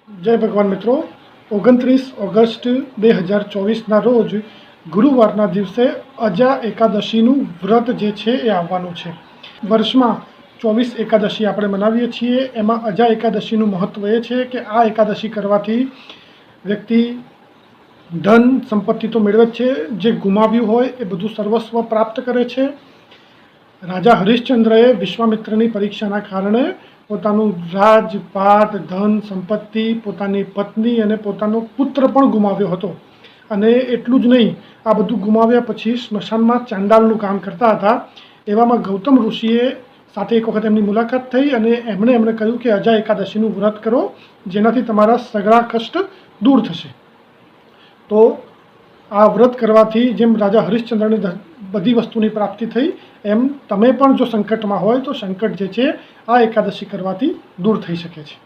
જય ભગવાન મિત્રો, 29 ઓગસ્ટ 2024ના રોજ ગુરુવારના દિવસે અજા એકાદશીનું વ્રત જે છે એ આવવાનું છે. વર્ષમાં 24 એકાદશી આપણે મનાવીએ છીએ. એમાં અજા એકાદશીનું મહત્ત્વ એ છે કે આ એકાદશી કરવાથી વ્યક્તિ ધન સંપત્તિ તો મેળવે જ છે, જે ગુમાવ્યું હોય એ બધું સર્વસ્વ પ્રાપ્ત કરે છે. રાજા હરિશ્ચંદ્રએ વિશ્વામિત્રની પરીક્ષાના કારણે પોતાનું રાજપાટ, ધન સંપત્તિ, પોતાની પત્ની અને પોતાનો પુત્ર પણ ગુમાવ્યો હતો. અને એટલું જ નહીં, આ બધું ગુમાવ્યા પછી સ્મશાનમાં ચાંડાલનું કામ કરતા હતા. એવામાં ગૌતમ ઋષિએ સાથે એક વખત એમની મુલાકાત થઈ અને એમણે કહ્યું કે અજા એકાદશીનું વ્રત કરો, જેનાથી તમારા સગળા કષ્ટ દૂર થશે. તો આ વ્રત કરવાથી જેમ રાજા હરિશ્ચંદ્રની બધી વસ્તુની પ્રાપ્તિ થઈ, એમ તમે પણ જો સંકટમાં હોય તો સંકટ જે છે આ એકાદશી કરવાથી દૂર થઈ શકે છે.